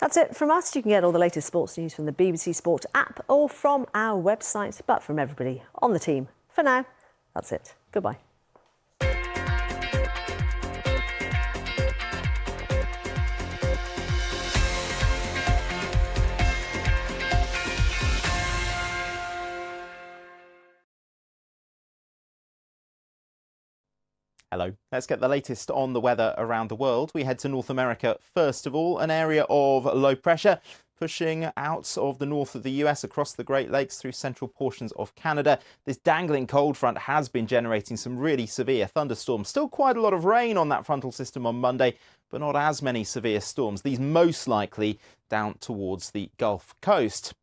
That's it from us. You can get all the latest sports news from the BBC Sport app or from our website. But from everybody on the team, for now, that's it. Goodbye. Hello. Let's get the latest on the weather around the world. We head to North America first of all, an area of low pressure pushing out of the north of the US across the Great Lakes through central portions of Canada. This dangling cold front has been generating some really severe thunderstorms. Still quite a lot of rain on that frontal system on Monday, but not as many severe storms. These most likely down towards the Gulf Coast.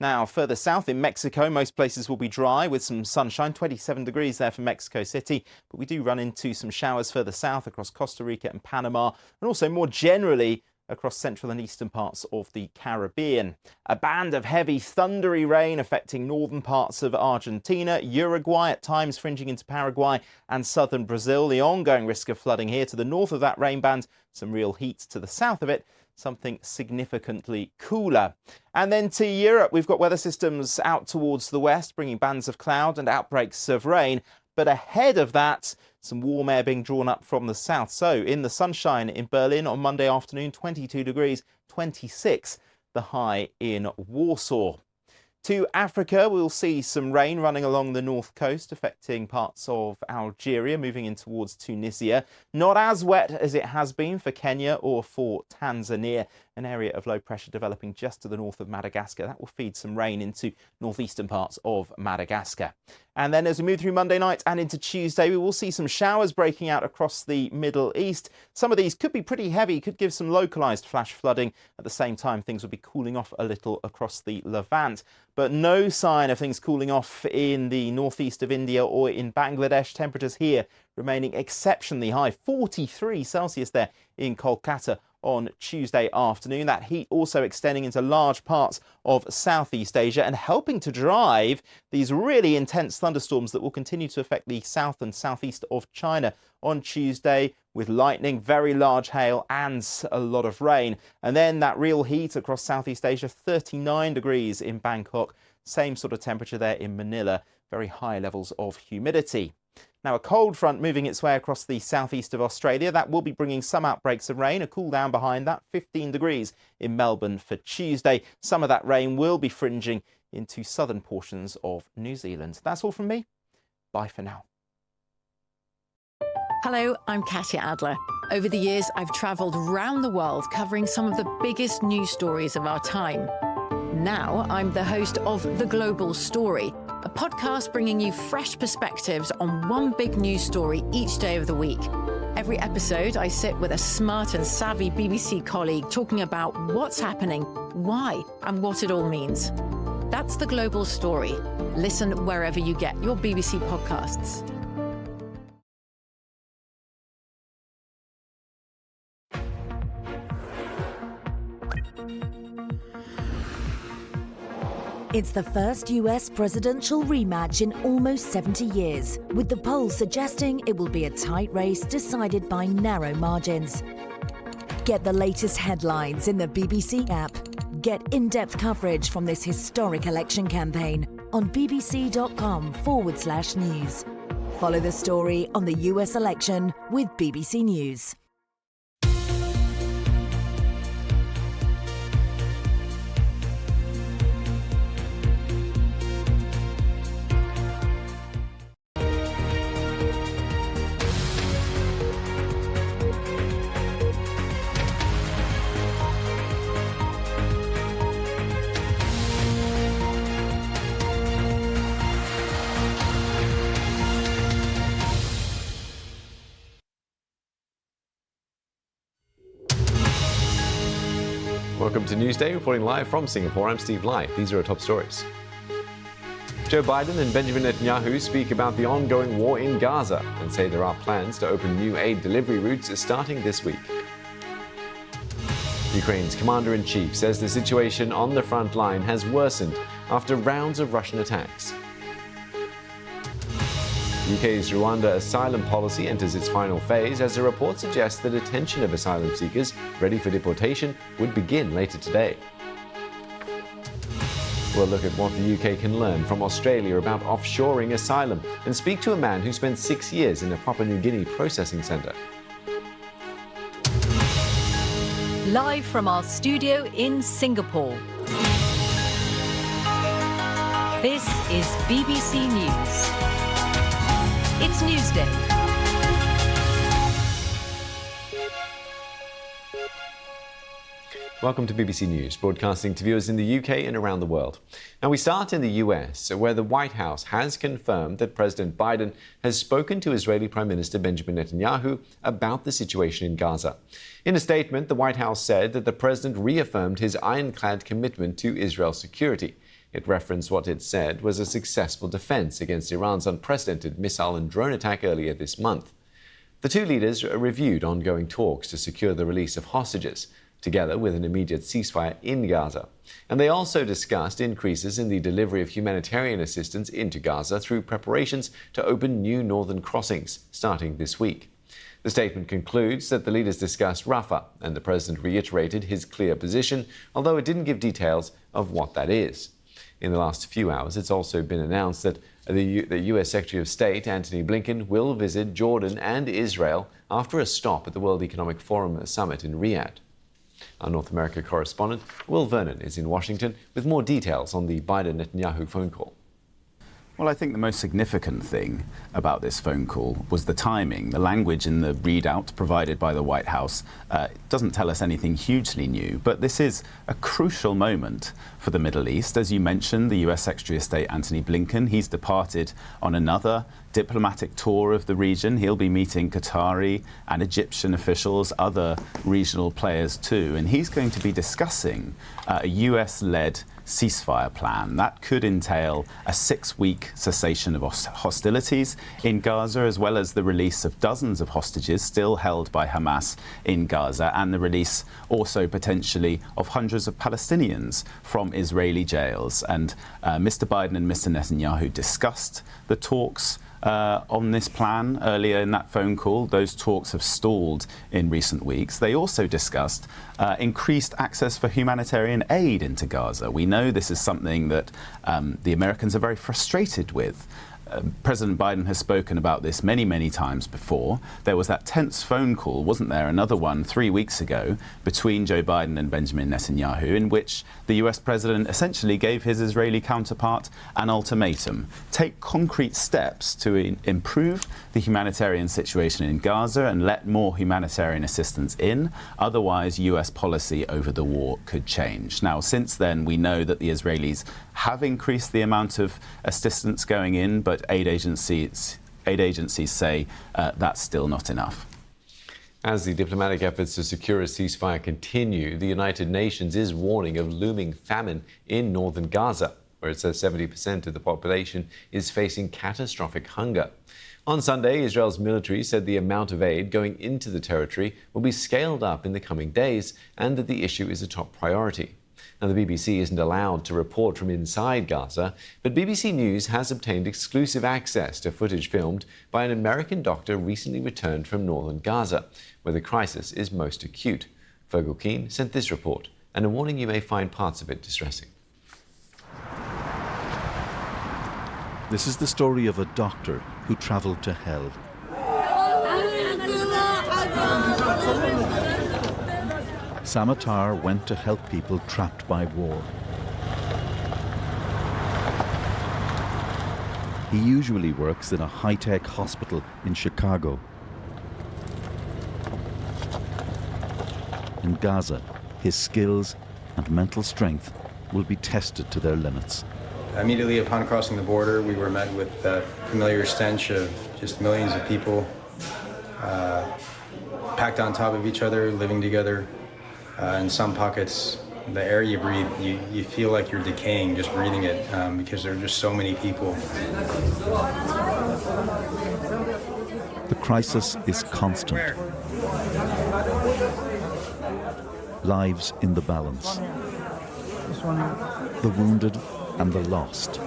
Now, further south in Mexico, most places will be dry with some sunshine, 27 degrees there for Mexico City. But we do run into some showers further south across Costa Rica and Panama, and also more generally across central and eastern parts of the Caribbean. A band of heavy, thundery rain affecting northern parts of Argentina, Uruguay, at times fringing into Paraguay and southern Brazil. The ongoing risk of flooding here to the north of that rain band, some real heat to the south of it, something significantly cooler. And then to Europe, we've got weather systems out towards the west, bringing bands of cloud and outbreaks of rain. But ahead of that, some warm air being drawn up from the south. So in the sunshine in Berlin on Monday afternoon, 22 degrees, 26 the high in Warsaw. To Africa, we'll see some rain running along the north coast, affecting parts of Algeria, moving in towards Tunisia. Not as wet as it has been for Kenya or for Tanzania. An area of low pressure developing just to the north of Madagascar. That will feed some rain into northeastern parts of Madagascar. And then as we move through Monday night and into Tuesday, we will see some showers breaking out across the Middle East. Some of these could be pretty heavy, could give some localised flash flooding. At the same time, things will be cooling off a little across the Levant. But no sign of things cooling off in the northeast of India or in Bangladesh. Temperatures here remaining exceptionally high, 43 Celsius there in Kolkata on Tuesday afternoon. That heat also extending into large parts of Southeast Asia and helping to drive these really intense thunderstorms that will continue to affect the south and southeast of China on Tuesday, with lightning, very large hail and a lot of rain. And then that real heat across Southeast Asia, 39 degrees in Bangkok, same sort of temperature there in Manila, very high levels of humidity. Now, a cold front moving its way across the southeast of Australia. That will be bringing some outbreaks of rain, a cool down behind that, 15 degrees in Melbourne for Tuesday. Some of that rain will be fringing into southern portions of New Zealand. That's all from me. Bye for now. Hello, I'm Katya Adler. Over the years, I've travelled around the world covering some of the biggest news stories of our time. Now, I'm the host of The Global Story, a podcast bringing you fresh perspectives on one big news story each day of the week. Every episode, I sit with a smart and savvy BBC colleague talking about what's happening, why, and what it all means. That's The Global Story. Listen wherever you get your BBC podcasts. It's the first US presidential rematch in almost 70 years, with the polls suggesting it will be a tight race decided by narrow margins. Get the latest headlines in the BBC app. Get in-depth coverage from this historic election campaign on bbc.com/news. Follow the story on the US election with BBC News. Welcome to Newsday, reporting live from Singapore. I'm Steve Lai. These are our top stories. Joe Biden and Benjamin Netanyahu speak about the ongoing war in Gaza and say there are plans to open new aid delivery routes starting this week. Ukraine's commander-in-chief says the situation on the front line has worsened after rounds of Russian attacks. The UK's Rwanda asylum policy enters its final phase as a report suggests the detention of asylum seekers ready for deportation would begin later today. We'll look at what the UK can learn from Australia about offshoring asylum and speak to a man who spent 6 years in a Papua New Guinea processing centre. Live from our studio in Singapore. This is BBC News. It's Newsday. Welcome to BBC News, broadcasting to viewers in the UK and around the world. Now we start in the US, where the White House has confirmed that President Biden has spoken to Israeli Prime Minister Benjamin Netanyahu about the situation in Gaza. In a statement, the White House said that the president reaffirmed his ironclad commitment to Israel's security. It referenced what it said was a successful defense against Iran's unprecedented missile and drone attack earlier this month. The two leaders reviewed ongoing talks to secure the release of hostages, together with an immediate ceasefire in Gaza. And they also discussed increases in the delivery of humanitarian assistance into Gaza through preparations to open new northern crossings starting this week. The statement concludes that the leaders discussed Rafah, and the president reiterated his clear position, although it didn't give details of what that is. In the last few hours, it's also been announced that the U.S. Secretary of State, Antony Blinken, will visit Jordan and Israel after a stop at the World Economic Forum summit in Riyadh. Our North America correspondent, Will Vernon, is in Washington with more details on the Biden-Netanyahu phone call. Well, I think the most significant thing about this phone call was the timing. The language in the readout provided by the White House doesn't tell us anything hugely new, but this is a crucial moment for the Middle East. As you mentioned, the US Secretary of State Antony Blinken, he's departed on another diplomatic tour of the region. He'll be meeting Qatari and Egyptian officials, other regional players too, and he's going to be discussing a US-led ceasefire plan. That could entail a 6-week cessation of hostilities in Gaza, as well as the release of dozens of hostages still held by Hamas in Gaza, and the release also potentially of hundreds of Palestinians from Israeli jails. And Mr. Biden and Mr. Netanyahu discussed the talks on this plan earlier in that phone call. Those talks have stalled in recent weeks. They also discussed increased access for humanitarian aid into Gaza. We know this is something that the Americans are very frustrated with. President Biden has spoken about this many, many times before. There was that tense phone call, wasn't there, another one 3 weeks ago, between Joe Biden and Benjamin Netanyahu, in which the US president essentially gave his Israeli counterpart an ultimatum: take concrete steps to improve the humanitarian situation in Gaza and let more humanitarian assistance in. Otherwise, US policy over the war could change. Now, since then, we know that the Israelis have increased the amount of assistance going in, but aid agencies say that's still not enough. As the diplomatic efforts to secure a ceasefire continue, the United Nations is warning of looming famine in northern Gaza, where it says 70% of the population is facing catastrophic hunger. On Sunday, Israel's military said the amount of aid going into the territory will be scaled up in the coming days and that the issue is a top priority. Now, the BBC isn't allowed to report from inside Gaza, but BBC News has obtained exclusive access to footage filmed by an American doctor recently returned from northern Gaza, where the crisis is most acute. Fergal Keane sent this report, and a warning you may find parts of it distressing. This is the story of a doctor who travelled to hell. Samatar went to help people trapped by war. He usually works in a high-tech hospital in Chicago. In Gaza, his skills and mental strength will be tested to their limits. Immediately upon crossing the border, we were met with that familiar stench of just millions of people packed on top of each other, living together. In some pockets, the air you breathe, you feel like you're decaying just breathing it because there are just so many people. The crisis is constant. Lives in the balance. The wounded and the lost.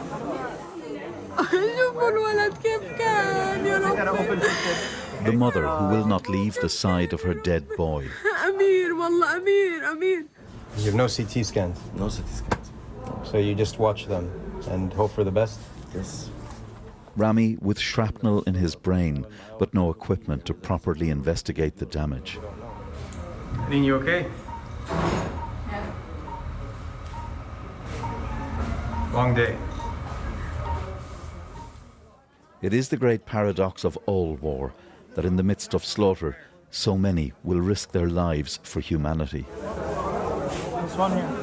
The mother who will not leave the side of her dead boy. You have no CT scans? No CT scans. So you just watch them and hope for the best? Yes. Rami with shrapnel in his brain, but no equipment to properly investigate the damage. Are you okay? Yeah. Long day. It is the great paradox of all war that in the midst of slaughter, so many will risk their lives for humanity.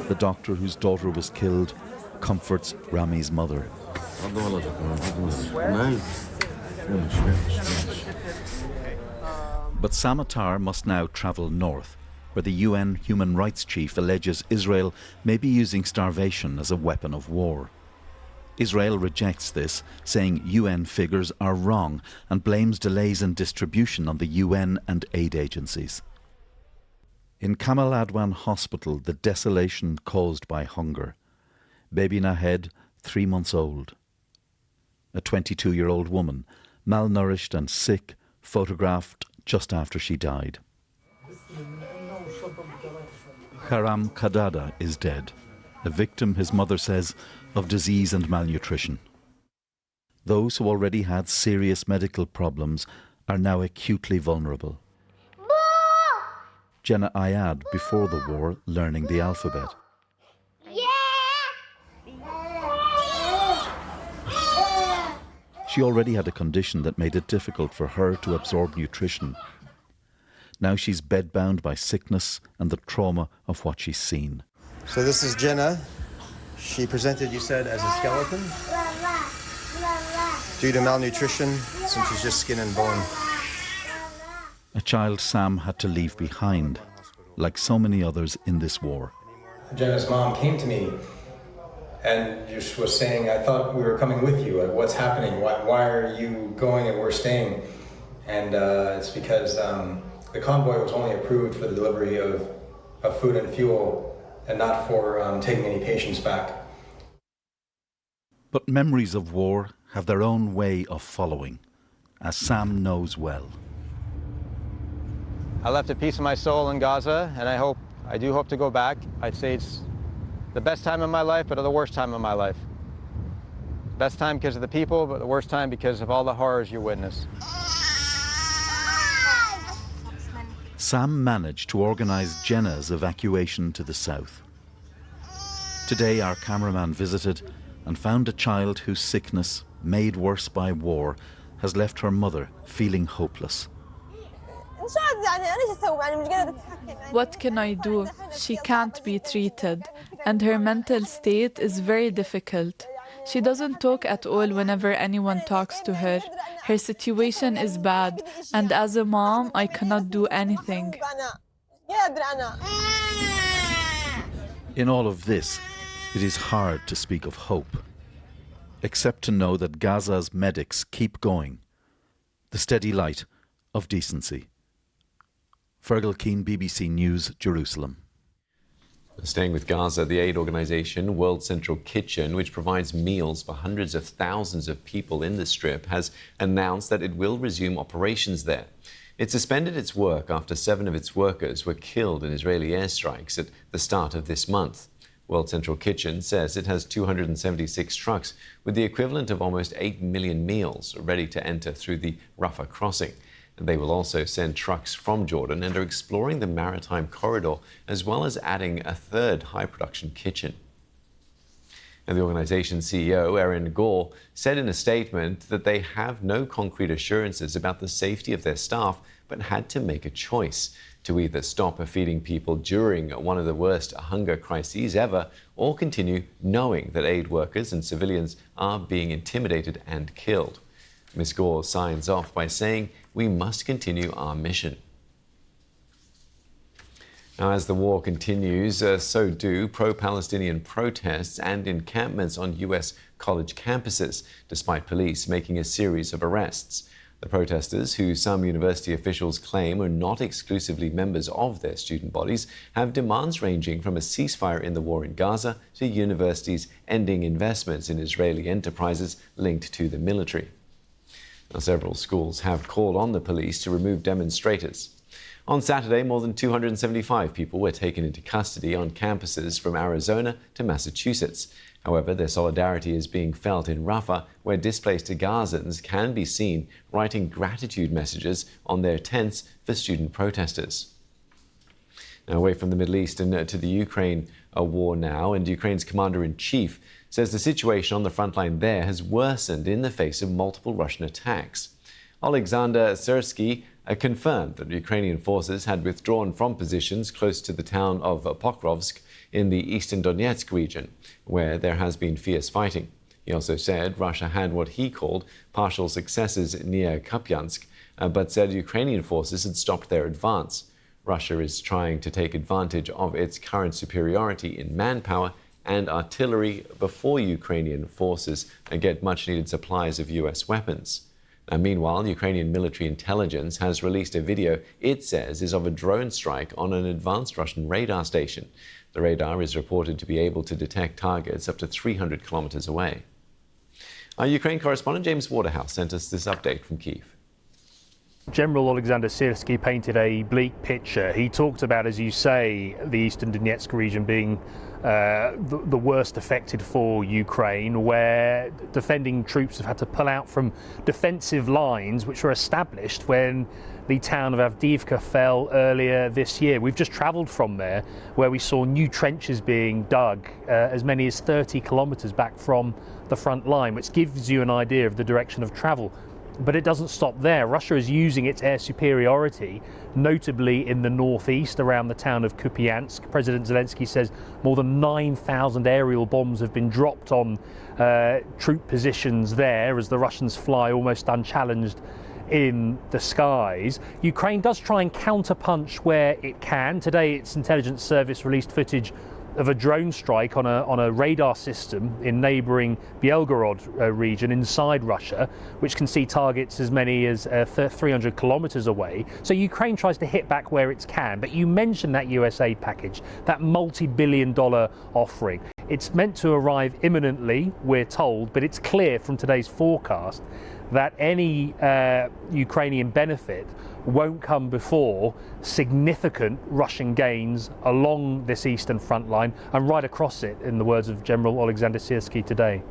The doctor whose daughter was killed comforts Rami's mother. But Samatar must now travel north, where the UN human rights chief alleges Israel may be using starvation as a weapon of war. Israel rejects this, saying UN figures are wrong and blames delays in distribution on the UN and aid agencies. In Kamal Adwan Hospital, the desolation caused by hunger. Baby Nahed, 3 months old. A 22-year-old woman, malnourished and sick, photographed just after she died. Karam Kadada is dead, a victim, his mother says, of disease and malnutrition. Those who already had serious medical problems are now acutely vulnerable. Jenna Ayad, before the war, learning the alphabet. She already had a condition that made it difficult for her to absorb nutrition. Now she's bedbound by sickness and the trauma of what she's seen. So this is Jenna. She presented, you said, as a skeleton? Due to malnutrition, since she's just skin and bone. A child Sam had to leave behind, like so many others in this war. Jenna's mom came to me and just was saying, I thought we were coming with you. Like, what's happening? Why are you going and we're staying? And it's because the convoy was only approved for the delivery of food and fuel and not for taking any patients back. But memories of war have their own way of following, as Sam knows well. I left a piece of my soul in Gaza, and I do hope to go back. I'd say it's the best time of my life, but the worst time of my life. Best time because of the people, but the worst time because of all the horrors you witness. Sam managed to organise Jenna's evacuation to the south. Today our cameraman visited and found a child whose sickness, made worse by war, has left her mother feeling hopeless. What can I do? She can't be treated, and her mental state is very difficult. She doesn't talk at all whenever anyone talks to her. Her situation is bad, and as a mom, I cannot do anything. In all of this, it is hard to speak of hope, except to know that Gaza's medics keep going, the steady light of decency. Fergal Keane, BBC News, Jerusalem. Staying with Gaza, the aid organisation World Central Kitchen, which provides meals for hundreds of thousands of people in the Strip, has announced that it will resume operations there. It suspended its work after 7 of its workers were killed in Israeli airstrikes at the start of this month. World Central Kitchen says it has 276 trucks with the equivalent of almost 8 million meals ready to enter through the Rafah crossing. They will also send trucks from Jordan and are exploring the maritime corridor, as well as adding a third high-production kitchen. And the organization's CEO, Erin Gore, said in a statement that they have no concrete assurances about the safety of their staff, but had to make a choice to either stop feeding people during one of the worst hunger crises ever, or continue knowing that aid workers and civilians are being intimidated and killed. Ms. Gore signs off by saying, "We must continue our mission." Now, as the war continues, so do pro-Palestinian protests and encampments on US college campuses, despite police making a series of arrests. The protesters, who some university officials claim are not exclusively members of their student bodies, have demands ranging from a ceasefire in the war in Gaza to universities ending investments in Israeli enterprises linked to the military. Now, several schools have called on the police to remove demonstrators. On Saturday, more than 275 people were taken into custody on campuses from Arizona to Massachusetts. However, their solidarity is being felt in Rafah, where displaced Gazans can be seen writing gratitude messages on their tents for student protesters. Now, away from the Middle East and to the Ukraine war now, and Ukraine's commander-in-chief says the situation on the front line there has worsened in the face of multiple Russian attacks. Alexander Syrsky confirmed that Ukrainian forces had withdrawn from positions close to the town of Pokrovsk in the eastern Donetsk region, where there has been fierce fighting. He also said Russia had what he called partial successes near Kupiansk, but said Ukrainian forces had stopped their advance. Russia is trying to take advantage of its current superiority in manpower and artillery before Ukrainian forces get much-needed supplies of US weapons. Now, meanwhile, Ukrainian military intelligence has released a video it says is of a drone strike on an advanced Russian radar station. The radar is reported to be able to detect targets up to 300 kilometers away. Our Ukraine correspondent James Waterhouse sent us this update from Kyiv. General Alexander Syrsky painted a bleak picture. He talked about, as you say, the eastern Donetsk region being the worst affected for Ukraine, where defending troops have had to pull out from defensive lines which were established when the town of Avdiivka fell earlier this year. We've just travelled from there, where we saw new trenches being dug as many as 30 kilometres back from the front line, which gives you an idea of the direction of travel. But it doesn't stop there. Russia is using its air superiority, notably in the northeast around the town of Kupiansk. President Zelensky says more than 9,000 aerial bombs have been dropped on troop positions there as the Russians fly almost unchallenged in the skies. Ukraine does try and counterpunch where it can. Today, its intelligence service released footage of a drone strike on a radar system in neighbouring Belgorod region inside Russia, which can see targets as many as 300 kilometres away. So Ukraine tries to hit back where it can. But you mentioned that US aid package, that multi-billion-dollar offering. It's meant to arrive imminently, we're told, but it's clear from today's forecast that any Ukrainian benefit won't come before significant Russian gains along this eastern front line and right across it, in the words of General Alexander Syrsky today.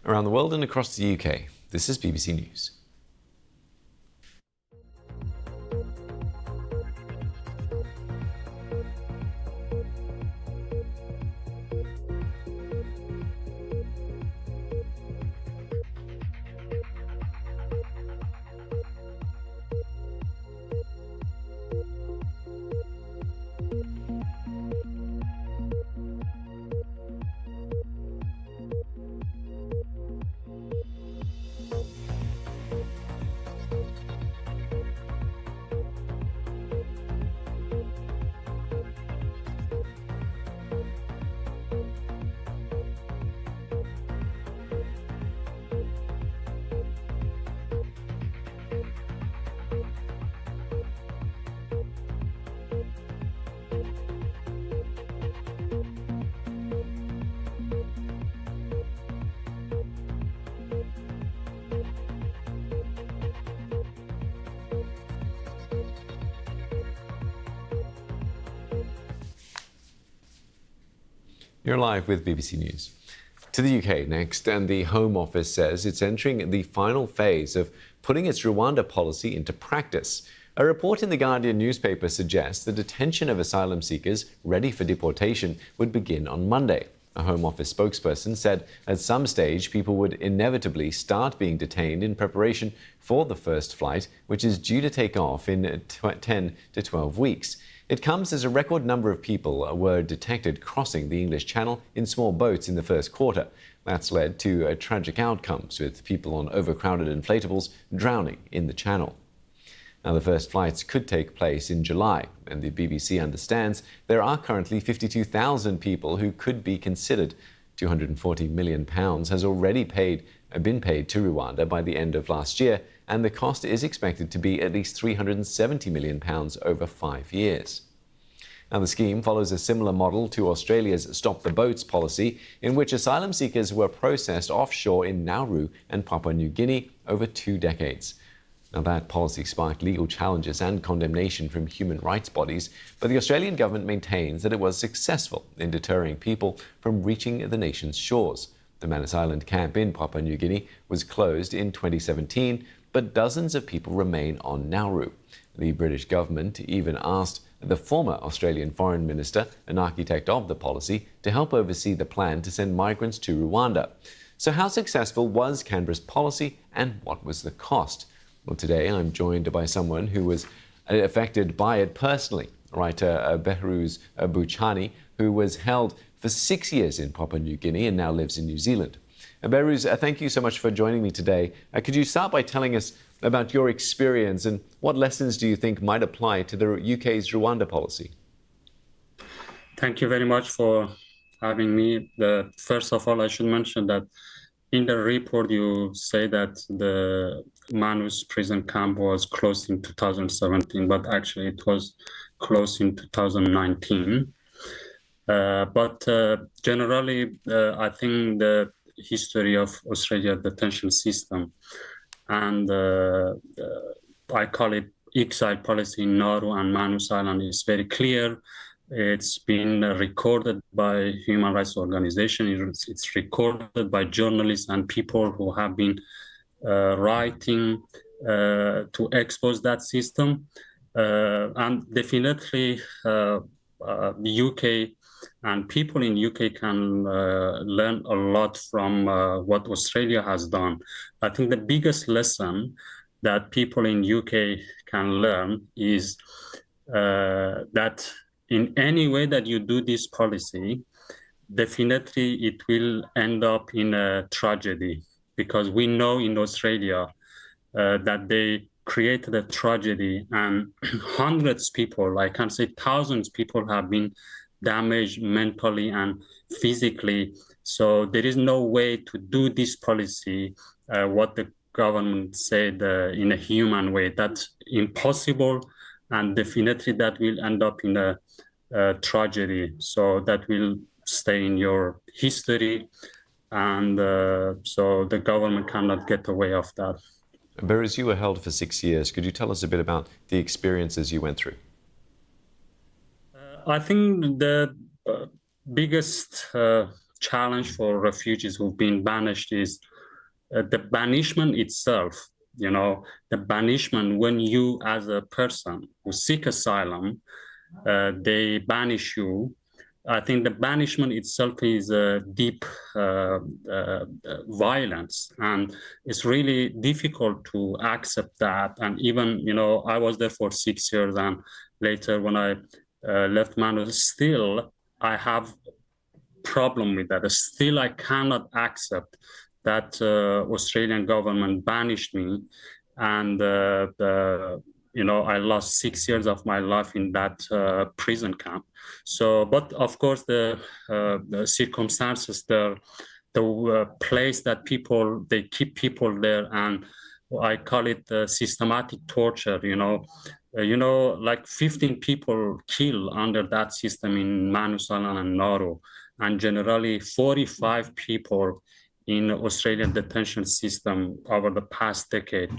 Around the world and across the UK, this is BBC News. You're live with BBC News. To the UK next, and the Home Office says it's entering the final phase of putting its Rwanda policy into practice. A report in the Guardian newspaper suggests the detention of asylum seekers ready for deportation would begin on Monday. A Home Office spokesperson said at some stage people would inevitably start being detained in preparation for the first flight, which is due to take off in 10 to 12 weeks. It comes as a record number of people were detected crossing the English Channel in small boats in the first quarter. That's led to tragic outcomes, with people on overcrowded inflatables drowning in the Channel. Now, the first flights could take place in July, and the BBC understands there are currently 52,000 people who could be considered. £240 million has already been paid to Rwanda by the end of last year, and the cost is expected to be at least £370 million over 5 years. Now, the scheme follows a similar model to Australia's Stop the Boats policy, in which asylum seekers were processed offshore in Nauru and Papua New Guinea over 2 decades. Now, that policy sparked legal challenges and condemnation from human rights bodies, but the Australian government maintains that it was successful in deterring people from reaching the nation's shores. The Manus Island camp in Papua New Guinea was closed in 2017, but dozens of people remain on Nauru. The British government even asked the former Australian Foreign Minister, an architect of the policy, to help oversee the plan to send migrants to Rwanda. So how successful was Canberra's policy, and what was the cost? Well, today I'm joined by someone who was affected by it personally, writer Behruz Bouchani, who was held for 6 years in Papua New Guinea and now lives in New Zealand. Behruz, thank you so much for joining me today. Could you start by telling us about your experience and what lessons do you think might apply to the UK's Rwanda policy? Thank you very much for having me. First of all, I should mention that in the report you say that the Manus prison camp was closed in 2017, but actually it was closed in 2019. But generally, I think the history of Australia detention system and I call it exile policy in Nauru and Manus Island is very clear. It's been recorded by human rights organizations. It's recorded by journalists and people who have been writing to expose that system. And definitely the UK and people in UK can learn a lot from what Australia has done. I think the biggest lesson that people in UK can learn is that in any way that you do this policy, definitely it will end up in a tragedy, because we know in Australia that they created a tragedy and hundreds of people, I can say thousands of people have been damaged mentally and physically. So there is no way to do this policy, what the government said in a human way. That's impossible, and definitely that will end up in a tragedy. So that will stay in your history, and so the government cannot get away of that. Behruz, you were held for 6 years. Could you tell us a bit about the experiences you went through? I think the biggest challenge for refugees who've been banished is the banishment itself. You know, the banishment, when you as a person who seek asylum, they banish you. I think the banishment itself is a deep violence, and it's really difficult to accept that. And even, you know, I was there for 6 years, and later when I left Manus, still I have problem with that. Still I cannot accept that Australian government banished me, and you know, I lost 6 years of my life in that prison camp. So, but of course the circumstances, the place that people, they keep people there, and I call it systematic torture. You know, like 15 people killed under that system in Manus Island and Nauru, and generally 45 people in Australian detention system over the past decade.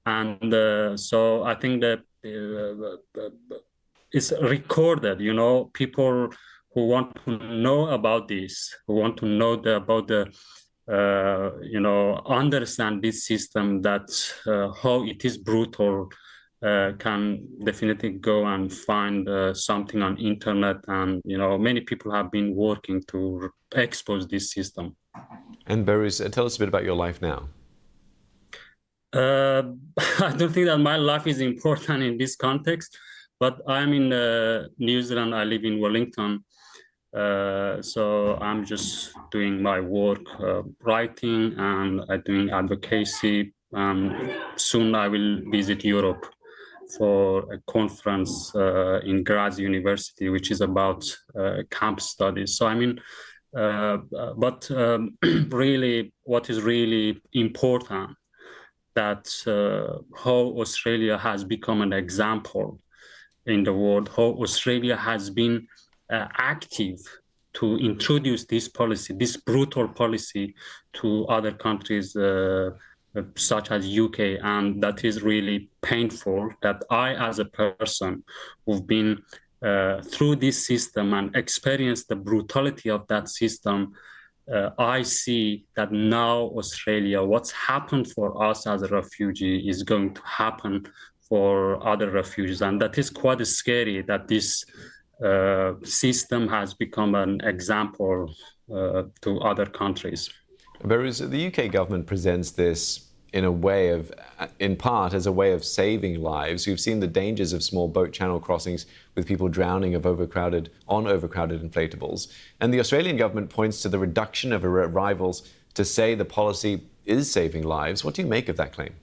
And so I think that it's recorded, you know, people who want to know about this, who want to know about the, you know, understand this system, that how it is brutal, can definitely go and find something on internet. And, you know, many people have been working to expose this system. And Behruz, tell us a bit about your life now. I don't think that my life is important in this context, but I'm in New Zealand. I live in Wellington. So I'm just doing my work, writing, and I'm doing advocacy. Soon I will visit Europe for a conference in Graz University, which is about camp studies. So I mean, but really what is really important, that how Australia has become an example in the world, how Australia has been active to introduce this policy, this brutal policy, to other countries such as UK, and that is really painful. That I, as a person who've been through this system and experienced the brutality of that system, I see that now Australia, what's happened for us as a refugee is going to happen for other refugees, and that is quite scary. That this system has become an example to other countries. Whereas the UK government presents this in part as a way of saving lives. We've seen the dangers of small boat channel crossings with people drowning on overcrowded inflatables. And the Australian government points to the reduction of arrivals to say the policy is saving lives. What do you make of that claim?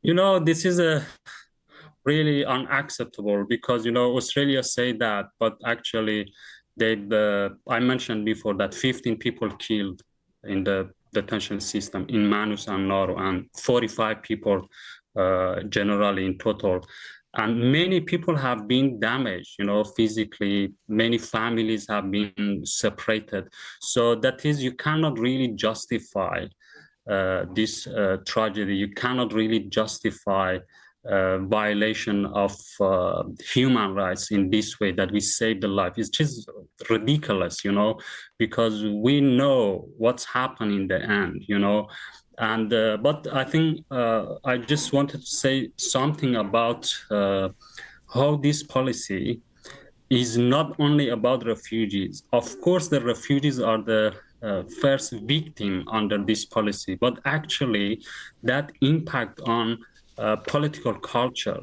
This is really unacceptable because, Australia say that, but actually I mentioned before that 15 people killed in the detention system in Manus and Nauru, and 45 people generally in total. And many people have been damaged, physically. Many families have been separated. So that is, you cannot really justify this tragedy. You cannot really justify violation of human rights in this way, that we save the life. It's just ridiculous, because we know what's happened in the end, And but I think I just wanted to say something about how this policy is not only about refugees. Of course, the refugees are the first victim under this policy, but actually that impact on political culture,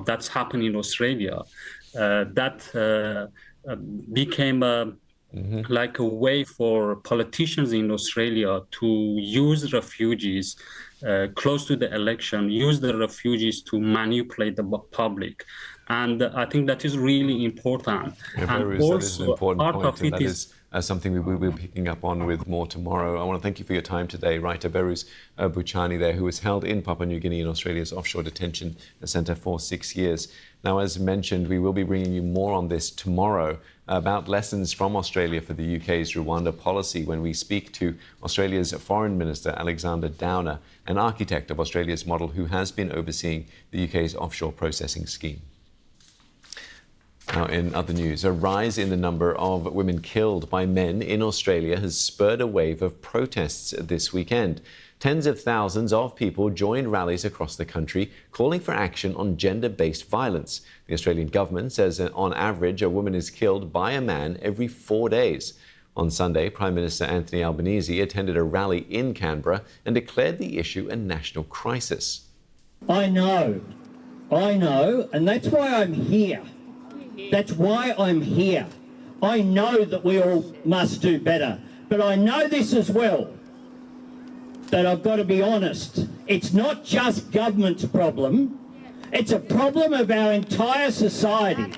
that's happened in Australia, that became like a way for politicians in Australia to use refugees close to the election, use the refugees to manipulate the public. And I think that is really important. Yeah, and also, that is an important point, and that is something we will be picking up on with more tomorrow. I want to thank you for your time today. Writer Behrouz Boochani there, who was held in Papua New Guinea in Australia's offshore detention centre for 6 years. Now, as mentioned, we will be bringing you more on this tomorrow about lessons from Australia for the UK's Rwanda policy when we speak to Australia's Foreign Minister Alexander Downer, an architect of Australia's model who has been overseeing the UK's offshore processing scheme. Now, in other news, a rise in the number of women killed by men in Australia has spurred a wave of protests this weekend. Tens of thousands of people joined rallies across the country calling for action on gender-based violence. The Australian government says that on average, a woman is killed by a man every 4 days. On Sunday, Prime Minister Anthony Albanese attended a rally in Canberra and declared the issue a national crisis. I know, and that's why I'm here. That's why I'm here. I know that we all must do better, but I know this as well, that I've got to be honest. It's not just government's problem, it's a problem of our entire society.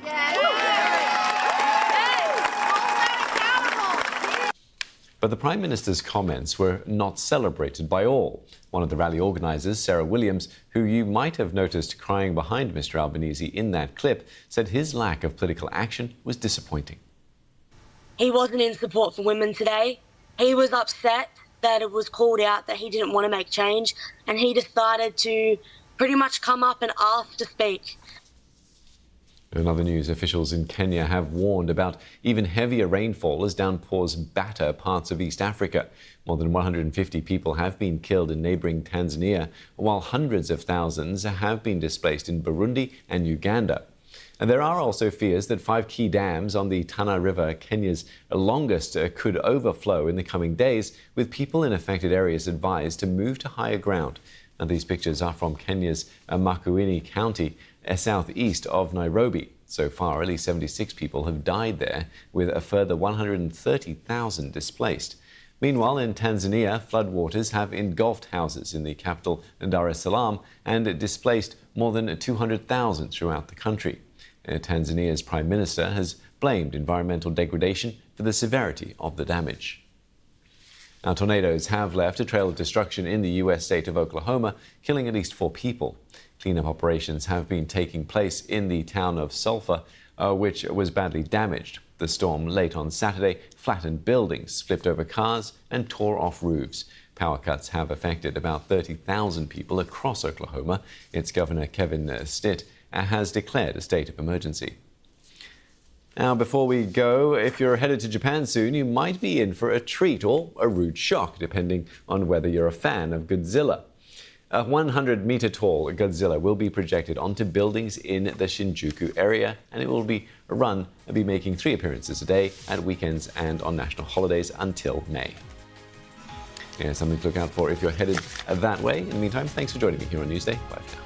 But the Prime Minister's comments were not celebrated by all. One of the rally organisers, Sarah Williams, who you might have noticed crying behind Mr Albanese in that clip, said his lack of political action was disappointing. He wasn't in support for women today. He was upset that it was called out that he didn't want to make change, and he decided to pretty much come up and ask to speak. In other news, officials in Kenya have warned about even heavier rainfall as downpours batter parts of East Africa. More than 150 people have been killed in neighbouring Tanzania, while hundreds of thousands have been displaced in Burundi and Uganda. And there are also fears that 5 key dams on the Tana River, Kenya's longest, could overflow in the coming days, with people in affected areas advised to move to higher ground. And these pictures are from Kenya's Makueni County, southeast of Nairobi. So far, at least 76 people have died there, with a further 130,000 displaced. Meanwhile, in Tanzania, floodwaters have engulfed houses in the capital, Dar es Salaam, and displaced more than 200,000 throughout the country. Tanzania's Prime Minister has blamed environmental degradation for the severity of the damage. Now, tornadoes have left a trail of destruction in the U.S. state of Oklahoma, killing at least 4 people. Cleanup operations have been taking place in the town of Sulphur, which was badly damaged. The storm late on Saturday flattened buildings, flipped over cars, and tore off roofs. Power cuts have affected about 30,000 people across Oklahoma. Its Governor Kevin Stitt has declared a state of emergency. Now, before we go, if you're headed to Japan soon, you might be in for a treat or a rude shock, depending on whether you're a fan of Godzilla. A 100-meter-tall Godzilla will be projected onto buildings in the Shinjuku area, and it will be making 3 appearances a day at weekends and on national holidays until May. Yeah, something to look out for if you're headed that way. In the meantime, thanks for joining me here on Newsday. Bye for now.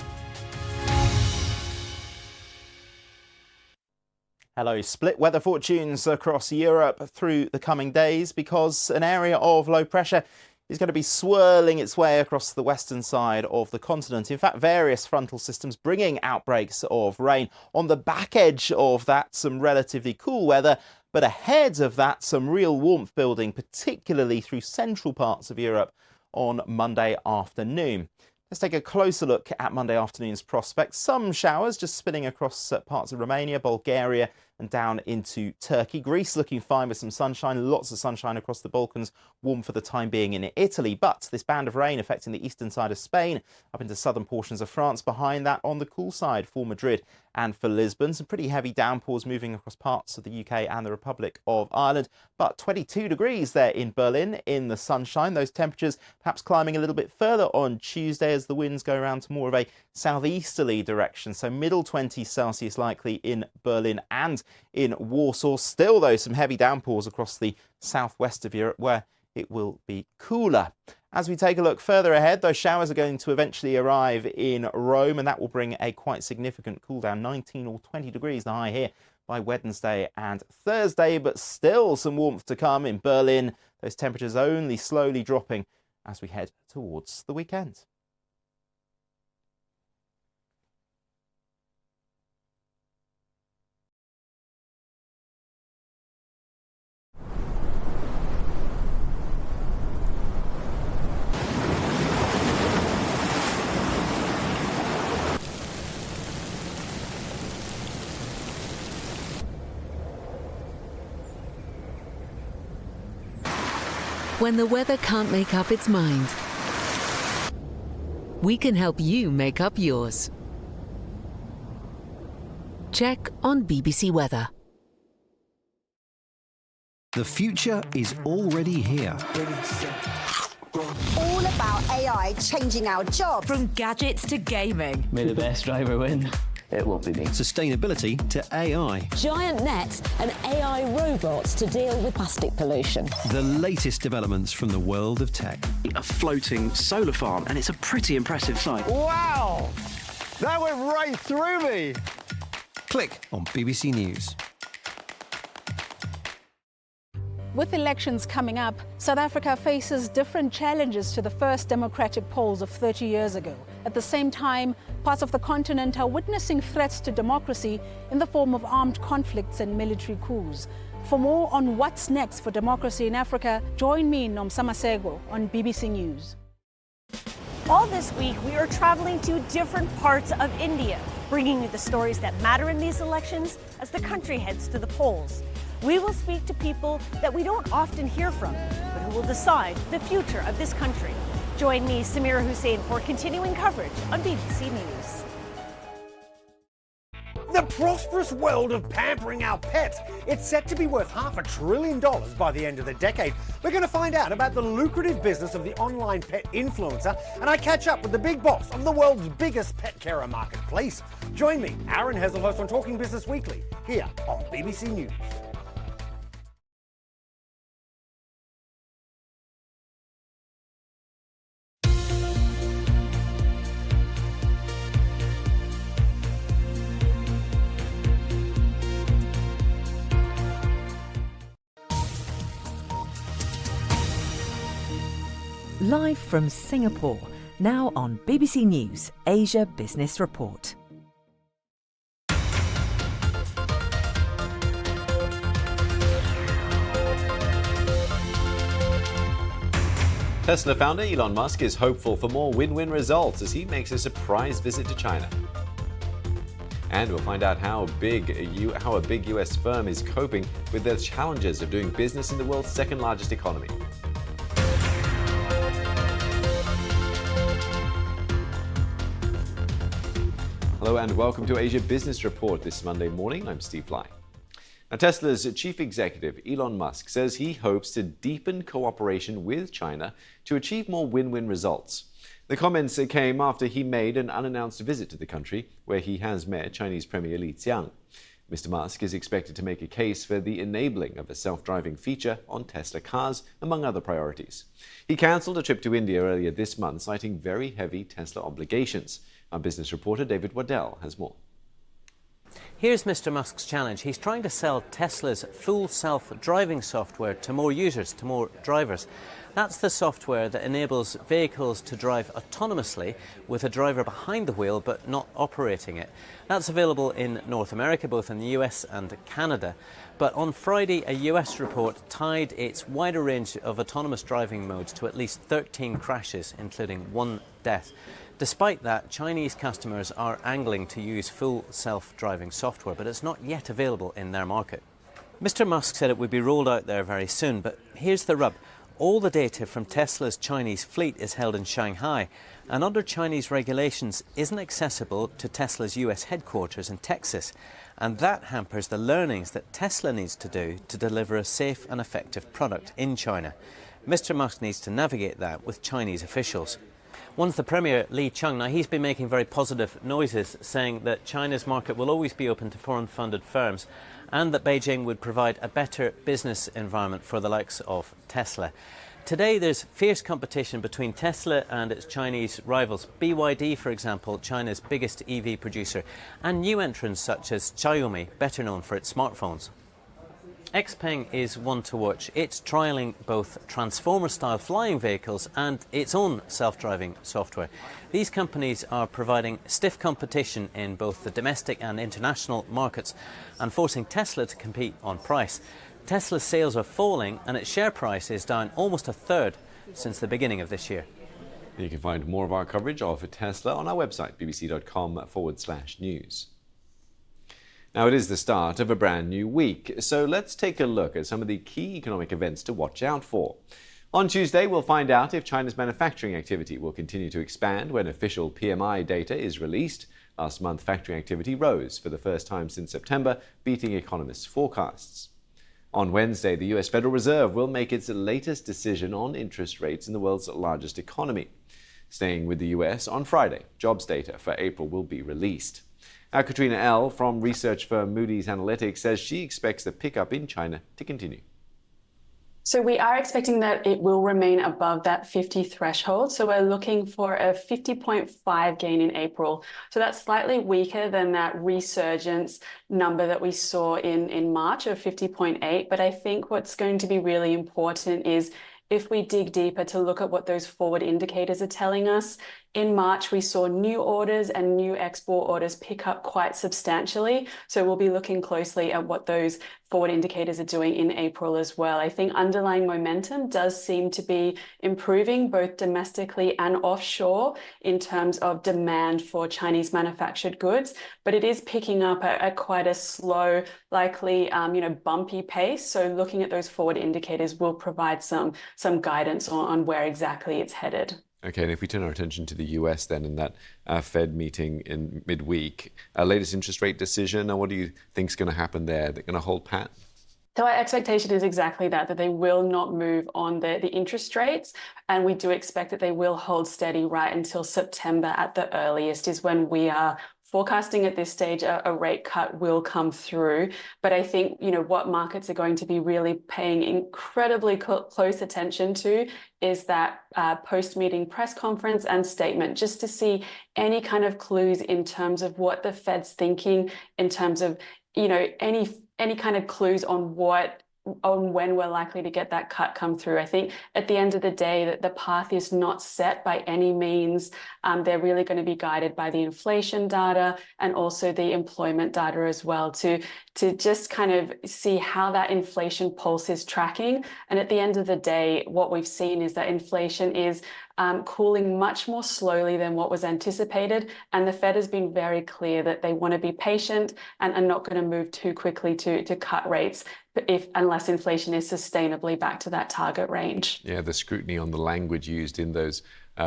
Hello. Split weather fortunes across Europe through the coming days because an area of low pressure is going to be swirling its way across the western side of the continent. In fact, various frontal systems bringing outbreaks of rain. On the back edge of that, some relatively cool weather, but ahead of that, some real warmth building, particularly through central parts of Europe on Monday afternoon. Let's take a closer look at Monday afternoon's prospects. Some showers just spinning across parts of Romania, Bulgaria and down into Turkey. Greece looking fine with some sunshine, lots of sunshine across the Balkans, warm for the time being in Italy. But this band of rain affecting the eastern side of Spain, up into southern portions of France. Behind that on the cool side for Madrid and for Lisbon. Some pretty heavy downpours moving across parts of the UK and the Republic of Ireland. But 22 degrees there in Berlin in the sunshine. Those temperatures perhaps climbing a little bit further on Tuesday as the winds go around to more of a southeasterly direction. So middle 20s Celsius likely in Berlin and in Warsaw. Still, though, some heavy downpours across the southwest of Europe where it will be cooler. As we take a look further ahead, those showers are going to eventually arrive in Rome, and that will bring a quite significant cool down, 19 or 20 degrees the high here by Wednesday and Thursday, but still some warmth to come in Berlin. Those temperatures only slowly dropping as we head towards the weekend. When the weather can't make up its mind, we can help you make up yours. Check on BBC Weather. The future is already here. All about AI changing our jobs. From gadgets to gaming. May the best driver win. It won't be me. Sustainability to AI. Giant nets and AI robots to deal with plastic pollution. The latest developments from the world of tech. A floating solar farm, and it's a pretty impressive sight. Wow! That went right through me! Click on BBC News. With elections coming up, South Africa faces different challenges to the first democratic polls of 30 years ago. At the same time, parts of the continent are witnessing threats to democracy in the form of armed conflicts and military coups. For more on what's next for democracy in Africa, join me, Nomsa Masego, on BBC News. All this week, we are traveling to different parts of India, bringing you the stories that matter in these elections as the country heads to the polls. We will speak to people that we don't often hear from, but who will decide the future of this country. Join me, Samira Hussein, for continuing coverage on BBC News. The prosperous world of pampering our pets. It's set to be worth $500 billion by the end of the decade. We're going to find out about the lucrative business of the online pet influencer, and I catch up with the big boss of the world's biggest pet carer marketplace. Join me, Aaron Heselhoff, on Talking Business Weekly, here on BBC News. Live from Singapore, now on BBC News Asia Business Report. Tesla founder Elon Musk is hopeful for more win-win results as he makes a surprise visit to China. And we'll find out how a big US firm is coping with the challenges of doing business in the world's second largest economy. Hello and welcome to Asia Business Report this Monday morning. I'm Steve Lai. Now, Tesla's chief executive, Elon Musk, says he hopes to deepen cooperation with China to achieve more win-win results. The comments came after he made an unannounced visit to the country, where he has met Chinese Premier Li Qiang. Mr. Musk is expected to make a case for the enabling of a self-driving feature on Tesla cars, among other priorities. He cancelled a trip to India earlier this month, citing very heavy Tesla obligations. Our business reporter David Waddell has more. Here's Mr. Musk's challenge. He's trying to sell Tesla's full self-driving software to more users, to more drivers. That's the software that enables vehicles to drive autonomously with a driver behind the wheel but not operating it. That's available in North America, both in the US and Canada. But on Friday, a US report tied its wider range of autonomous driving modes to at least 13 crashes, including one death. Despite that, Chinese customers are angling to use full self-driving software, but it's not yet available in their market. Mr. Musk said it would be rolled out there very soon, but here's the rub. All the data from Tesla's Chinese fleet is held in Shanghai, and under Chinese regulations isn't accessible to Tesla's US headquarters in Texas, and that hampers the learnings that Tesla needs to do to deliver a safe and effective product in China. Mr. Musk needs to navigate that with Chinese officials. Once the Premier, Li Qiang, now he's been making very positive noises, saying that China's market will always be open to foreign-funded firms and that Beijing would provide a better business environment for the likes of Tesla. Today there's fierce competition between Tesla and its Chinese rivals. BYD, for example, China's biggest EV producer, and new entrants such as Xiaomi, better known for its smartphones. XPeng is one to watch. It's trialling both Transformer-style flying vehicles and its own self-driving software. These companies are providing stiff competition in both the domestic and international markets and forcing Tesla to compete on price. Tesla's sales are falling and its share price is down almost a third since the beginning of this year. You can find more of our coverage of Tesla on our website, bbc.com/news. Now, it is the start of a brand new week, so let's take a look at some of the key economic events to watch out for. On Tuesday, we'll find out if China's manufacturing activity will continue to expand when official PMI data is released. Last month, factory activity rose for the first time since September, beating economists' forecasts. On Wednesday, the US Federal Reserve will make its latest decision on interest rates in the world's largest economy. Staying with the US, on Friday, jobs data for April will be released. Now, Katrina L. from research firm Moody's Analytics says she expects the pickup in China to continue. So we are expecting that it will remain above that 50 threshold. So we're looking for a 50.5 gain in April. So that's slightly weaker than that resurgence number that we saw in March of 50.8. But I think what's going to be really important is if we dig deeper to look at what those forward indicators are telling us. In March, we saw new orders and new export orders pick up quite substantially. So we'll be looking closely at what those forward indicators are doing in April as well. I think underlying momentum does seem to be improving both domestically and offshore in terms of demand for Chinese manufactured goods, but it is picking up at quite a slow, likely, bumpy pace. So looking at those forward indicators will provide some guidance on where exactly it's headed. Okay, and if we turn our attention to the US then in that Fed meeting in midweek, latest interest rate decision, what do you think is going to happen there? They're going to hold pat? So our expectation is exactly that they will not move on the interest rates. And we do expect that they will hold steady right until September at the earliest is when we are forecasting at this stage a rate cut will come through. But I think, what markets are going to be really paying incredibly close attention to is that post-meeting press conference and statement, just to see any kind of clues in terms of what the Fed's thinking, in terms of, any kind of clues on what on when we're likely to get that cut come through. I think at the end of the day that the path is not set by any means. They're really going to be guided by the inflation data and also the employment data as well to just kind of see how that inflation pulse is tracking. And at the end of the day, what we've seen is that inflation is cooling much more slowly than what was anticipated. And the Fed has been very clear that they want to be patient and are not going to move too quickly to cut rates unless inflation is sustainably back to that target range. Yeah, the scrutiny on the language used in those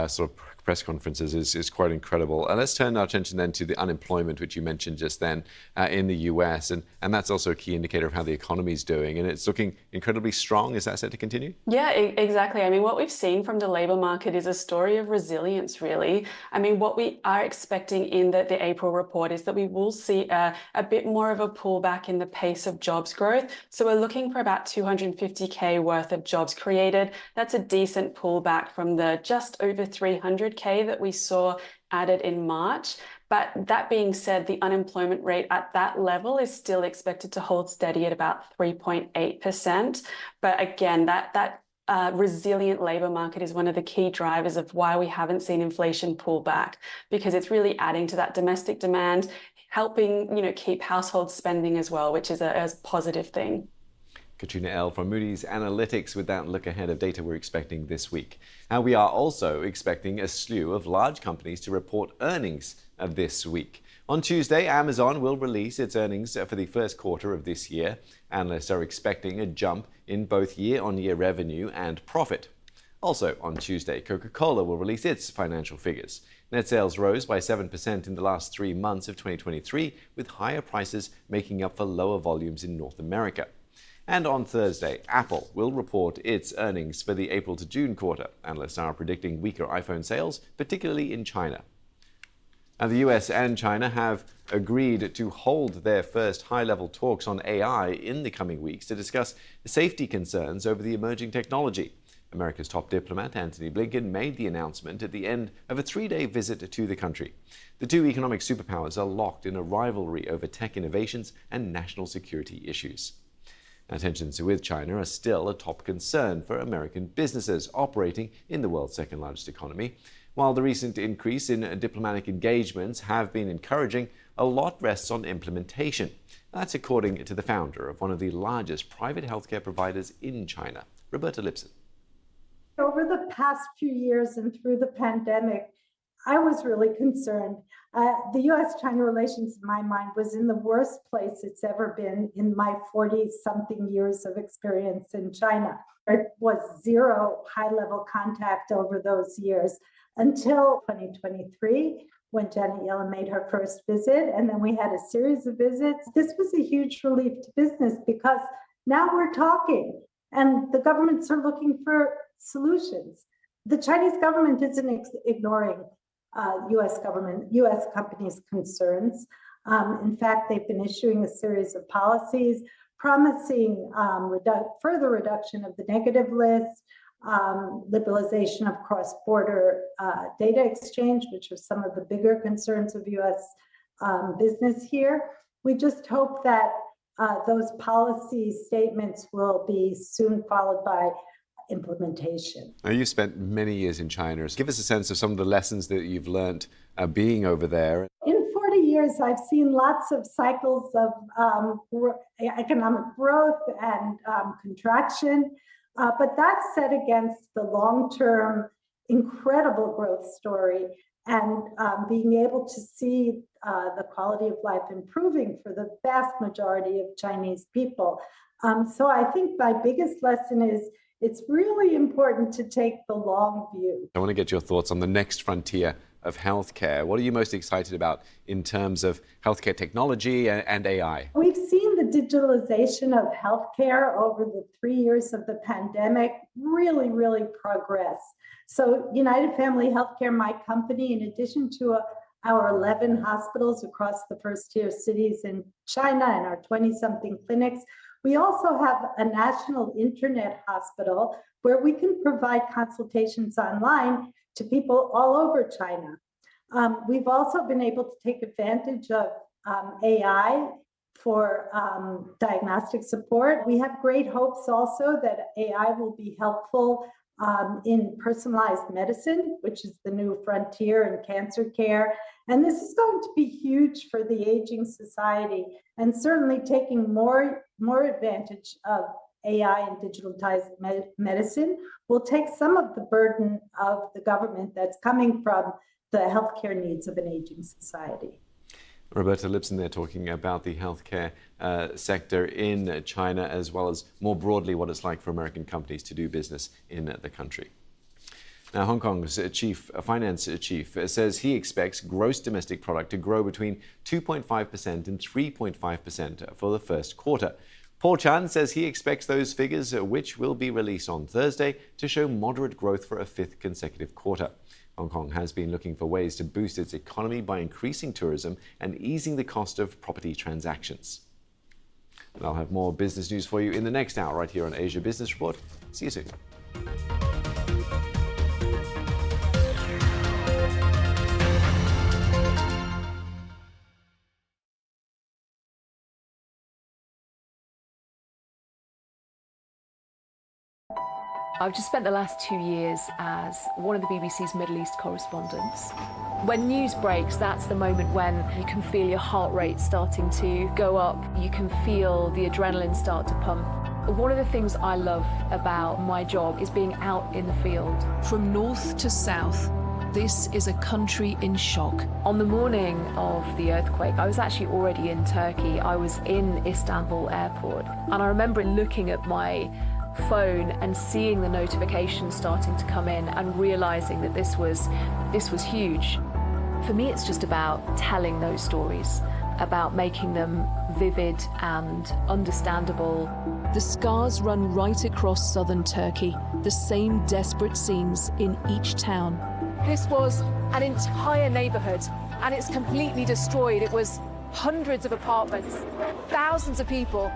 sort of press conferences is quite incredible. Let's turn our attention then to the unemployment, which you mentioned just then in the US. And that's also a key indicator of how the economy is doing. And it's looking incredibly strong. Is that set to continue? Yeah, exactly. I mean, what we've seen from the labour market is a story of resilience, really. I mean, what we are expecting in the April report is that we will see a bit more of a pullback in the pace of jobs growth. So we're looking for about 250K worth of jobs created. That's a decent pullback from the just over 300K that we saw added in March. But that being said, the unemployment rate at that level is still expected to hold steady at about 3.8%. But again, that resilient labour market is one of the key drivers of why we haven't seen inflation pull back, because it's really adding to that domestic demand, helping keep household spending as well, which is a positive thing. Katrina L. from Moody's Analytics with that look ahead of data we're expecting this week. And we are also expecting a slew of large companies to report earnings this week. On Tuesday, Amazon will release its earnings for the first quarter of this year. Analysts are expecting a jump in both year-on-year revenue and profit. Also on Tuesday, Coca-Cola will release its financial figures. Net sales rose by 7% in the last 3 months of 2023, with higher prices making up for lower volumes in North America. And on Thursday, Apple will report its earnings for the April to June quarter. Analysts are predicting weaker iPhone sales, particularly in China. Now, the US and China have agreed to hold their first high-level talks on AI in the coming weeks to discuss safety concerns over the emerging technology. America's top diplomat, Antony Blinken, made the announcement at the end of a 3-day visit to the country. The two economic superpowers are locked in a rivalry over tech innovations and national security issues. Now, tensions with China are still a top concern for American businesses operating in the world's second largest economy. While the recent increase in diplomatic engagements have been encouraging, a lot rests on implementation. That's according to the founder of one of the largest private healthcare providers in China, Roberta Lipson. Over the past few years and through the pandemic, I was really concerned. The U.S.-China relations, in my mind, was in the worst place it's ever been in my 40-something years of experience in China. There was zero high-level contact over those years until 2023, when Janet Yellen made her first visit, and then we had a series of visits. This was a huge relief to business because now we're talking, and the governments are looking for solutions. The Chinese government isn't ignoring U.S. companies' concerns. In fact, they've been issuing a series of policies promising further reduction of the negative list, liberalization of cross-border data exchange, which are some of the bigger concerns of U.S. Business here. We just hope that those policy statements will be soon followed by implementation. Now, you've spent many years in China. Give us a sense of some of the lessons that you've learned being over there. In 40 years, I've seen lots of cycles of economic growth and contraction, but that's set against the long-term incredible growth story and being able to see the quality of life improving for the vast majority of Chinese people. So I think my biggest lesson is it's really important to take the long view. I want to get your thoughts on the next frontier of healthcare. What are you most excited about in terms of healthcare technology and AI? We've seen the digitalization of healthcare over the 3 years of the pandemic really progress. So United Family Healthcare, my company, in addition to our 11 hospitals across the first-tier cities in China and our 20-something clinics, we also have a national internet hospital where we can provide consultations online to people all over China. We've also been able to take advantage of AI for diagnostic support. We have great hopes also that AI will be helpful in personalized medicine, which is the new frontier in cancer care. And this is going to be huge for the aging society, and certainly taking more advantage of AI and digitalized medicine will take some of the burden of the government that's coming from the healthcare needs of an aging society. Roberta Lipson there talking about the healthcare sector in China, as well as more broadly what it's like for American companies to do business in the country. Now, Hong Kong's finance chief says he expects gross domestic product to grow between 2.5% and 3.5% for the first quarter. Paul Chan says he expects those figures, which will be released on Thursday, to show moderate growth for a fifth consecutive quarter. Hong Kong has been looking for ways to boost its economy by increasing tourism and easing the cost of property transactions. And I'll have more business news for you in the next hour right here on Asia Business Report. See you soon. I've just spent the last 2 years as one of the BBC's Middle East correspondents. When news breaks, that's the moment when you can feel your heart rate starting to go up. You can feel the adrenaline start to pump. One of the things I love about my job is being out in the field. From north to south, this is a country in shock. On the morning of the earthquake, I was actually already in Turkey. I was in Istanbul airport, and I remember looking at my phone and seeing the notifications starting to come in and realizing that this was huge. For me, it's just about telling those stories, about making them vivid and understandable. The scars run right across southern Turkey, the same desperate scenes in each town. This was an entire neighborhood, and it's completely destroyed. It was hundreds of apartments, thousands of people.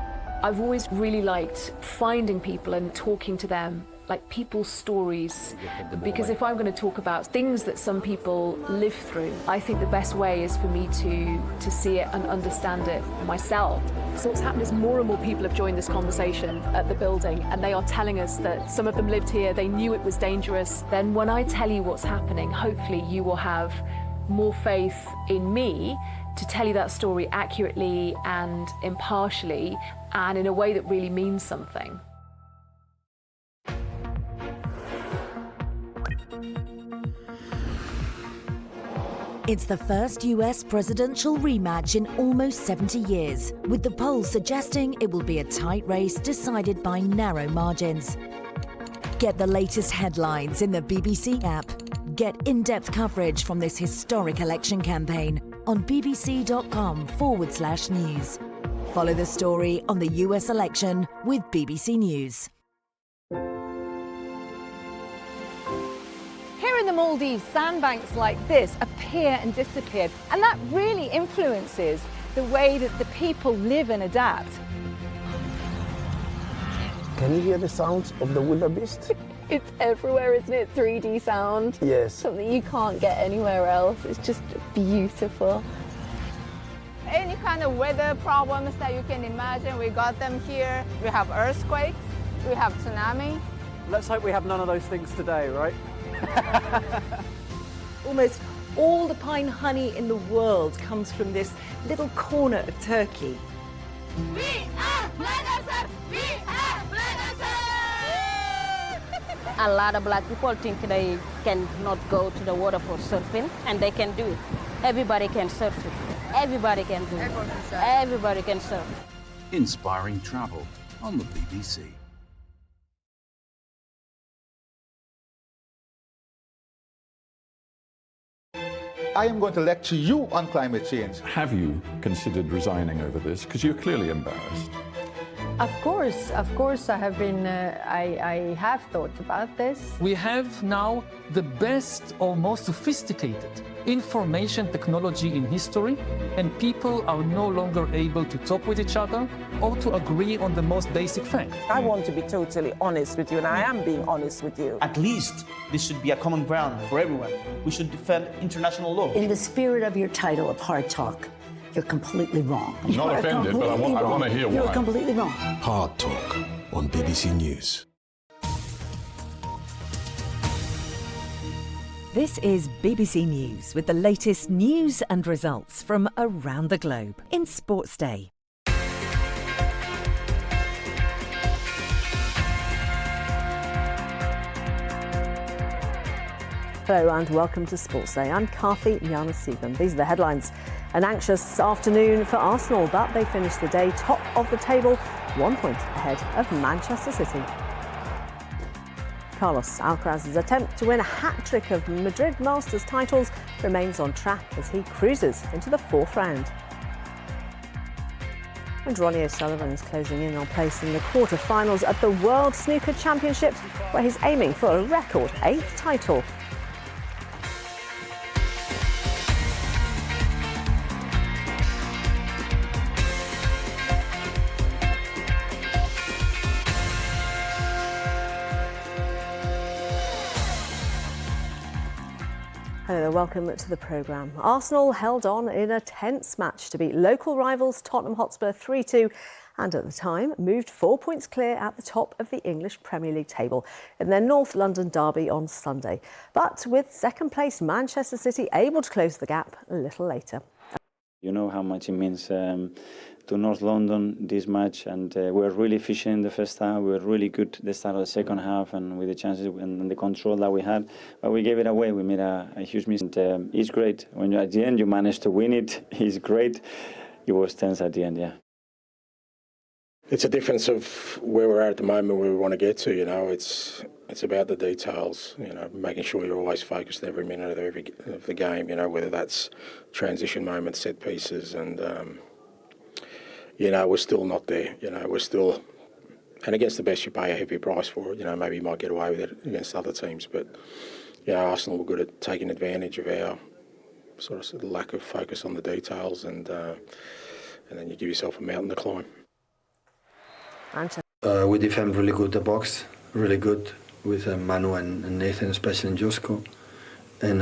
I've always really liked finding people and talking to them, like people's stories, because if I'm going to talk about things that some people live through, I think the best way is for me to see it and understand it myself. So what's happened is more and more people have joined this conversation at the building, and they are telling us that some of them lived here, they knew it was dangerous. Then when I tell you what's happening, hopefully you will have more faith in me to tell you that story accurately and impartially and in a way that really means something. It's the first US presidential rematch in almost 70 years, with the polls suggesting it will be a tight race decided by narrow margins. Get the latest headlines in the BBC app. Get in-depth coverage from this historic election campaign on bbc.com/news. Follow the story on the US election with BBC News. Here in the Maldives, sandbanks like this appear and disappear, and that really influences the way that the people live and adapt. Can you hear the sounds of the wildebeest? It's everywhere, isn't it? 3D sound. Yes. Something you can't get anywhere else. It's just beautiful. Any kind of weather problems that you can imagine, we got them here. We have earthquakes, we have tsunami. Let's hope we have none of those things today, right? Almost all the pine honey in the world comes from this little corner of Turkey. We are Madagascar! We are Madagascar! A lot of black people think they cannot go to the water for surfing, and they can do it. Everybody can surf it. Everybody can do it. Everybody can surf. Inspiring travel on the BBC. I am going to lecture you on climate change. Have you considered resigning over this? Because you're clearly embarrassed. Of course, I have been. I have thought about this. We have now the best or most sophisticated information technology in history, and people are no longer able to talk with each other or to agree on the most basic facts. I want to be totally honest with you, and I am being honest with you. At least this should be a common ground for everyone. We should defend international law. In the spirit of your title of Hard Talk, You're completely wrong. I'm not offended, but I want to hear why. You're completely wrong. Hard Talk on BBC News. This is BBC News with the latest news and results from around the globe in Sports Day. Hello and welcome to Sports Day. I'm Karthi Gnanasubhan. These are the headlines. An anxious afternoon for Arsenal, but they finished the day top of the table, 1 point ahead of Manchester City. Carlos Alcaraz's attempt to win a hat-trick of Madrid Masters titles remains on track as he cruises into the fourth round. And Ronnie O'Sullivan is closing in on place in the quarter-finals at the World Snooker Championships, where he's aiming for a record 8th title. Hello, welcome to the programme. Arsenal held on in a tense match to beat local rivals Tottenham Hotspur 3-2 and at the time moved 4 points clear at the top of the English Premier League table in their North London derby on Sunday. But with second place Manchester City able to close the gap a little later. You know how much it means to North London, this match, and we were really efficient in the first half. We were really good at the start of the second half and with the chances and the control that we had. But we gave it away. We made a huge mistake. And, it's great. When at the end you manage to win it, it's great. It was tense at the end, yeah. It's a difference of where we're at the moment, where we want to get to, you know. It's about the details, you know, making sure you're always focused every minute of the game, you know, whether that's transition moments, set pieces, and, you know, we're still not there, you know, we're still, and against the best you pay a heavy price for it, you know, maybe you might get away with it against other teams, but, you know, Arsenal were good at taking advantage of our sort of lack of focus on the details, and then you give yourself a mountain to climb. We defend really good the box, really good with Manu and Nathan, especially in Josko. And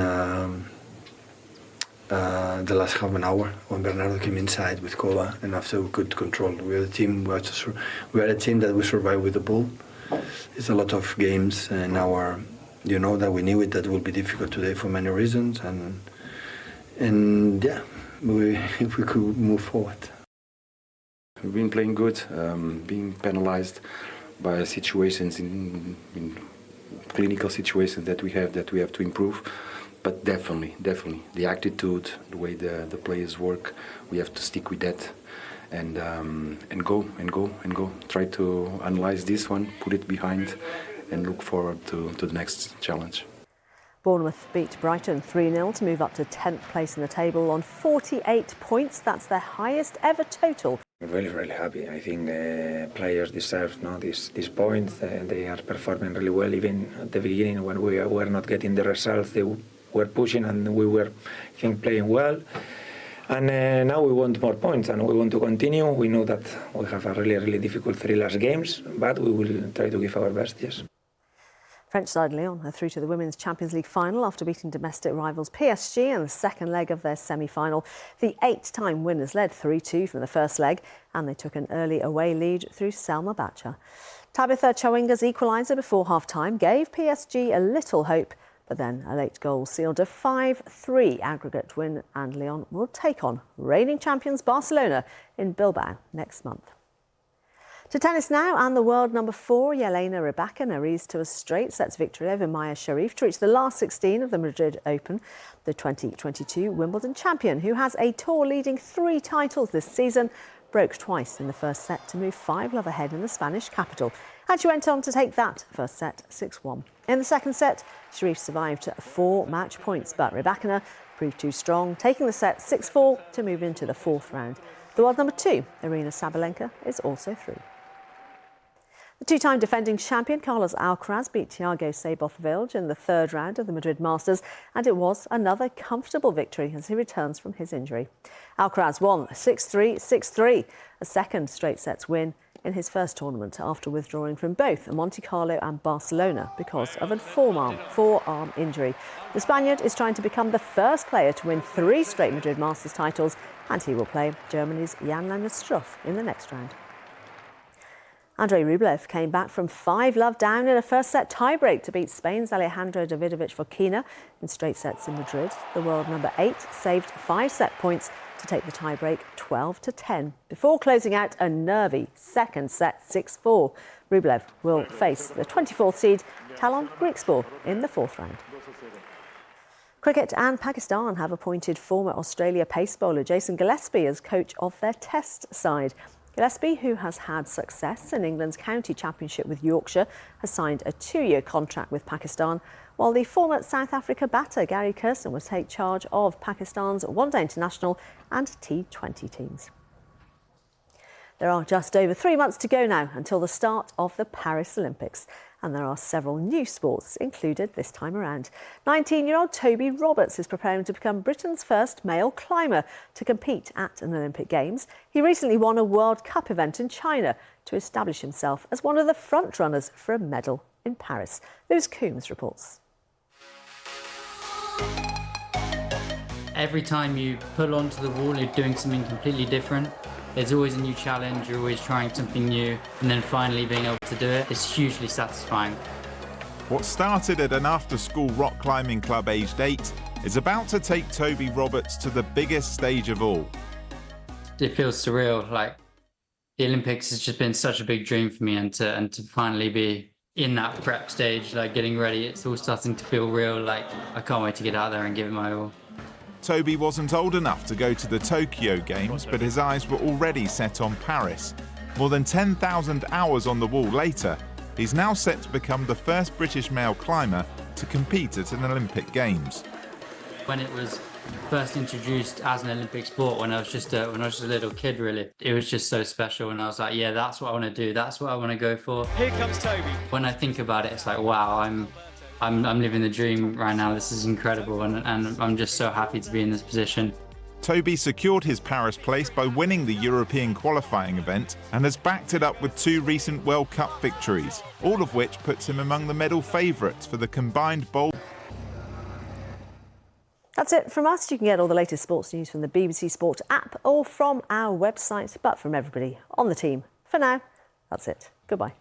the last half an hour when Bernardo came inside with Kova, and after we could control. We are a team. We are a team that we survive with the ball. It's a lot of games in our, you know, that we knew it that would be difficult today for many reasons, and yeah, if we could move forward. We've been playing good, being penalized by situations in clinical situations that we have to improve. But definitely, the attitude, the way the players work, we have to stick with that and go. Try to analyze this one, put it behind, and look forward to the next challenge. Bournemouth beat Brighton 3-0 to move up to 10th place in the table on 48 points. That's their highest ever total. Really, really happy. I think players deserve these points. They are performing really well. Even at the beginning, when we were not getting the results, they were pushing and we were, I think, playing well. And now we want more points and we want to continue. We know that we have a really, really difficult 3 last games, but we will try to give our best, yes. French side Lyon are through to the Women's Champions League final after beating domestic rivals PSG in the second leg of their semi-final. The 8-time winners led 3-2 from the first leg and they took an early away lead through Salma Bacha. Tabitha Chawinga's equaliser before half-time gave PSG a little hope, but then a late goal sealed a 5-3 aggregate win and Lyon will take on reigning champions Barcelona in Bilbao next month. To tennis now, and the world number 4, Jelena Rybakina, eased to a straight sets victory over Maya Sharif to reach the last 16 of the Madrid Open. The 2022 Wimbledon champion, who has a tour leading 3 titles this season, broke twice in the first set to move 5-love ahead in the Spanish capital. And she went on to take that first set 6-1. In the second set, Sharif survived 4 match points, but Rybakina proved too strong, taking the set 6-4 to move into the 4th round. The world number 2, Arina Sabalenka, is also through. The 2-time defending champion Carlos Alcaraz beat Thiago Seyboth-Wilde in the 3rd round of the Madrid Masters, and it was another comfortable victory as he returns from his injury. Alcaraz won 6-3, 6-3, a second straight sets win, in his first tournament after withdrawing from both Monte Carlo and Barcelona because of a forearm injury. The Spaniard is trying to become the first player to win 3 straight Madrid Masters titles, and he will play Germany's Jan-Lennard Struff in the next round. Andrei Rublev came back from 5-love down in a first-set tiebreak to beat Spain's Alejandro Davidovich Fokina in straight sets in Madrid. The world number 8 saved 5 set points to take the tiebreak 12-10 before closing out a nervy second set 6-4. Rublev will face the 24th seed Talon Griekspoor in the 4th round. Cricket and Pakistan have appointed former Australia pace bowler Jason Gillespie as coach of their Test side. Gillespie, who has had success in England's county championship with Yorkshire, has signed a 2-year contract with Pakistan, while the former South Africa batter Gary Kirsten will take charge of Pakistan's one-day international and T20 teams. There are just over 3 months to go now until the start of the Paris Olympics. And there are several new sports included this time around. 19-year-old Toby Roberts is preparing to become Britain's first male climber to compete at an Olympic Games. He recently won a World Cup event in China to establish himself as one of the front-runners for a medal in Paris. Lewis Coombs reports. Every time you pull onto the wall, you're doing something completely different. There's always a new challenge, you're always trying something new, and then finally being able to do it is hugely satisfying. What started at an after-school rock climbing club aged 8 is about to take Toby Roberts to the biggest stage of all. It feels surreal, like the Olympics has just been such a big dream for me, and to finally be in that prep stage, like getting ready, it's all starting to feel real. Like I can't wait to get out there and give it my all. Toby wasn't old enough to go to the Tokyo Games, but his eyes were already set on Paris. More than 10,000 hours on the wall later, he's now set to become the first British male climber to compete at an Olympic Games. When it was first introduced as an Olympic sport, when I was just a little kid, really, it was just so special, and I was like, yeah, that's what I want to do, that's what I want to go for. Here comes Toby. When I think about it, it's like, wow, I'm living the dream right now. This is incredible, and I'm just so happy to be in this position. Toby secured his Paris place by winning the European qualifying event and has backed it up with 2 recent World Cup victories, all of which puts him among the medal favourites for the combined bowl. That's it from us. You can get all the latest sports news from the BBC Sport app or from our website, but from everybody on the team. For now, that's it. Goodbye.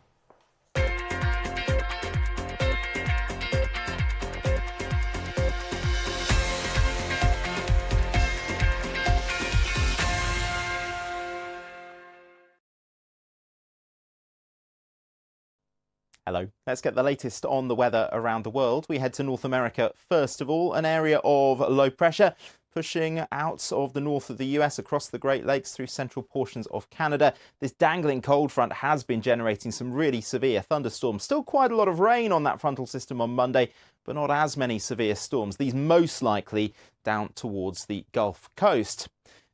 Hello. Let's get the latest on the weather around the world. We head to North America first of all, an area of low pressure pushing out of the north of the US across the Great Lakes through central portions of Canada. This dangling cold front has been generating some really severe thunderstorms. Still quite a lot of rain on that frontal system on Monday, but not as many severe storms. These most likely down towards the Gulf Coast.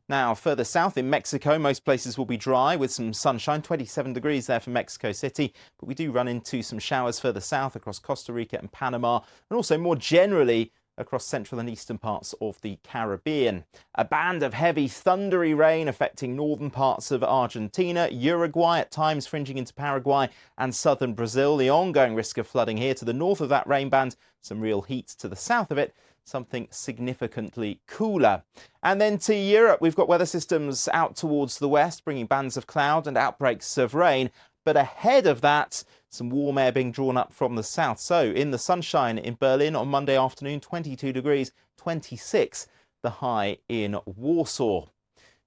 Now, further south in Mexico, most places will be dry with some sunshine, 27 degrees there for Mexico City. But we do run into some showers further south across Costa Rica and Panama, and also more generally across central and eastern parts of the Caribbean. A band of heavy, thundery rain affecting northern parts of Argentina, Uruguay, at times fringing into Paraguay and southern Brazil. The ongoing risk of flooding here to the north of that rain band, some real heat to the south of it, something significantly cooler. And then to Europe, we've got weather systems out towards the west, bringing bands of cloud and outbreaks of rain. But ahead of that, some warm air being drawn up from the south. So in the sunshine in Berlin on Monday afternoon, 22 degrees, 26 the high in Warsaw.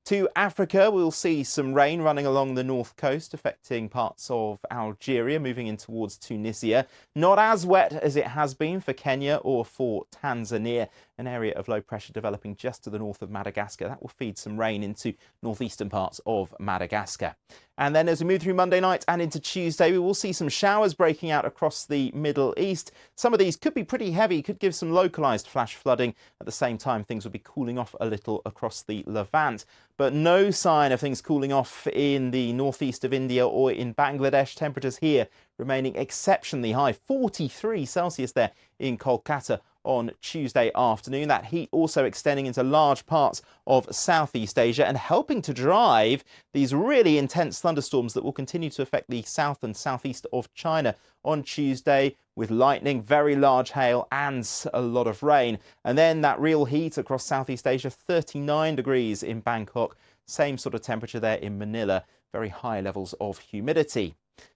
To Africa, we'll see some rain running along the north coast, affecting parts of Algeria, moving in towards Tunisia. Not as wet as it has been for Kenya or for Tanzania. An area of low pressure developing just to the north of Madagascar. That will feed some rain into northeastern parts of Madagascar. And then as we move through Monday night and into Tuesday, we will see some showers breaking out across the Middle East. Some of these could be pretty heavy, could give some localised flash flooding. At the same time, things will be cooling off a little across the Levant. But no sign of things cooling off in the northeast of India or in Bangladesh. Temperatures here remaining exceptionally high, 43 Celsius there in Kolkata on Tuesday afternoon. That heat also extending into large parts of Southeast Asia and helping to drive these really intense thunderstorms that will continue to affect the south and southeast of China on Tuesday, with lightning, very large hail and a lot of rain. And then that real heat across Southeast Asia, 39 degrees in Bangkok, same sort of temperature there in Manila, very high levels of humidity.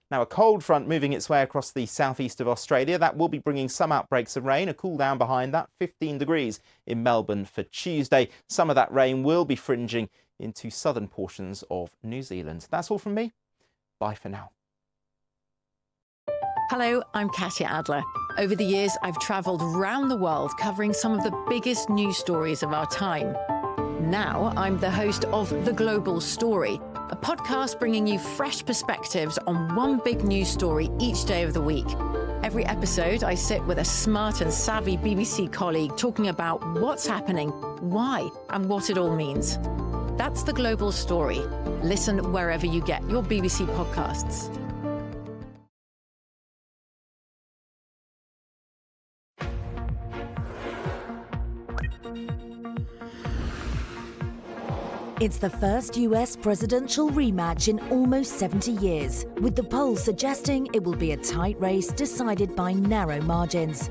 Now, a cold front moving its way across the southeast of Australia. That will be bringing some outbreaks of rain. A cool down behind that, 15 degrees in Melbourne for Tuesday. Some of that rain will be fringing into southern portions of New Zealand. That's all from me. Bye for now. Hello, I'm Katya Adler. Over the years, I've travelled around the world covering some of the biggest news stories of our time. Now, I'm the host of The Global Story, a podcast bringing you fresh perspectives on one big news story each day of the week. Every episode, I sit with a smart and savvy BBC colleague talking about what's happening, why, and what it all means. That's The Global Story. Listen wherever you get your BBC podcasts. It's the first US presidential rematch in almost 70 years, with the polls suggesting it will be a tight race decided by narrow margins.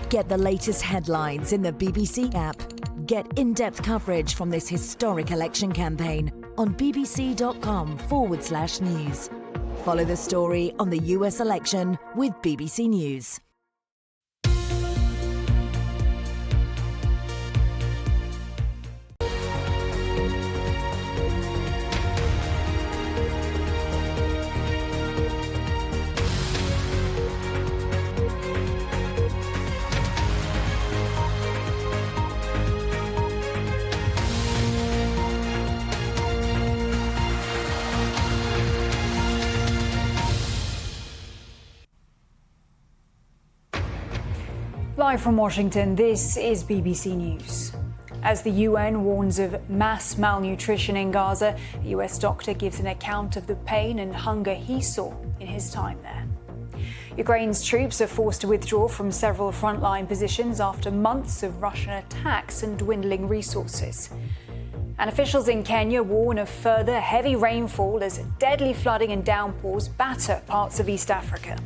Get the latest headlines in the BBC app. Get in-depth coverage from this historic election campaign on bbc.com/news. Follow the story on the US election with BBC News. Live from Washington, this is BBC News. As the UN warns of mass malnutrition in Gaza, a US doctor gives an account of the pain and hunger he saw in his time there. Ukraine's troops are forced to withdraw from several frontline positions after months of Russian attacks and dwindling resources. And officials in Kenya warn of further heavy rainfall as deadly flooding and downpours batter parts of East Africa.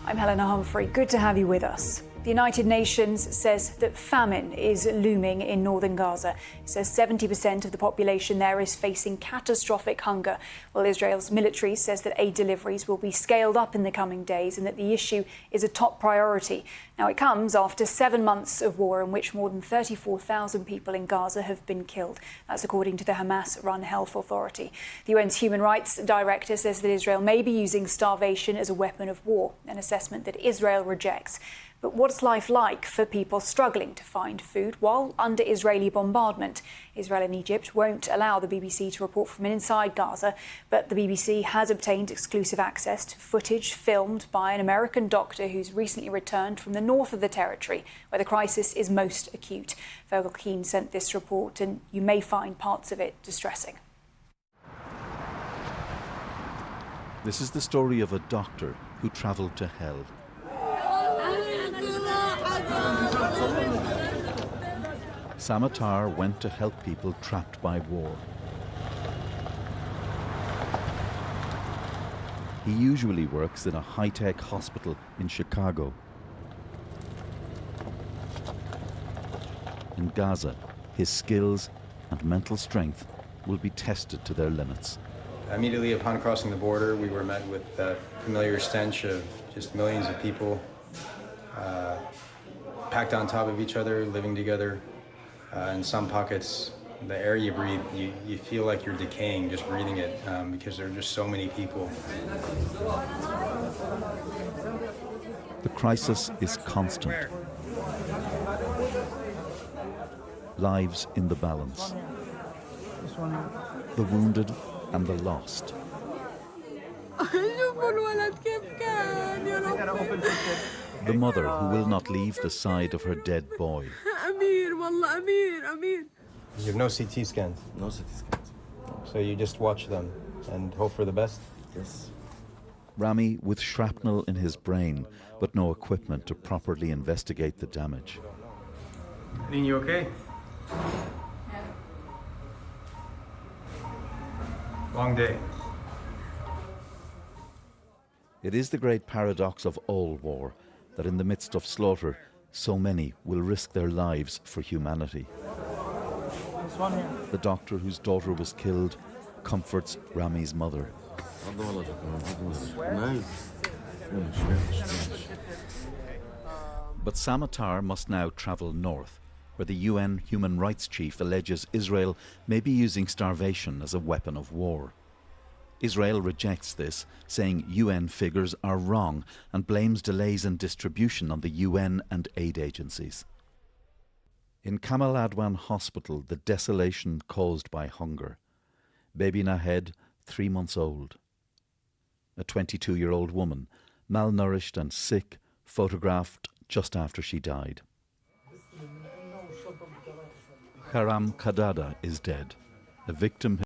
I'm Helena Humphrey. Good to have you with us. The United Nations says that famine is looming in northern Gaza. It says 70% of the population there is facing catastrophic hunger, while Israel's military says that aid deliveries will be scaled up in the coming days and that the issue is a top priority. Now, it comes after 7 months of war in which more than 34,000 people in Gaza have been killed. That's according to the Hamas-run Health Authority. The UN's Human Rights Director says that Israel may be using starvation as a weapon of war, an assessment that Israel rejects. But what's life like for people struggling to find food while under Israeli bombardment? Israel and Egypt won't allow the BBC to report from inside Gaza, but the BBC has obtained exclusive access to footage filmed by an American doctor who's recently returned from the north of the territory, where the crisis is most acute. Vogel Keane sent this report, and you may find parts of it distressing. This is the story of a doctor who travelled to hell. Samatar went to help people trapped by war. He usually works in a high-tech hospital in Chicago. In Gaza, his skills and mental strength will be tested to their limits. Immediately upon crossing the border, we were met with that familiar stench of just millions of people packed on top of each other, living together. In some pockets, the air you breathe, you feel like you're decaying just breathing it because there are just so many people. The crisis is constant. Lives in the balance. The wounded and the lost. The mother who will not leave the side of her dead boy. You have no CT scans? No CT scans. So you just watch them and hope for the best. Yes. Rami with shrapnel in his brain, but no equipment to properly investigate the damage. Are you okay? Yeah. Long day. It is the great paradox of all war, that in the midst of slaughter, so many will risk their lives for humanity. The doctor whose daughter was killed comforts Rami's mother. But Samatar must now travel north, where the UN human rights chief alleges Israel may be using starvation as a weapon of war. Israel rejects this, saying UN figures are wrong and blames delays in distribution on the UN and aid agencies. In Kamal Adwan Hospital, the desolation caused by hunger. Baby Nahed, 3 months old. A 22-year-old woman, malnourished and sick, photographed just after she died. Haram Kadada is dead, a victim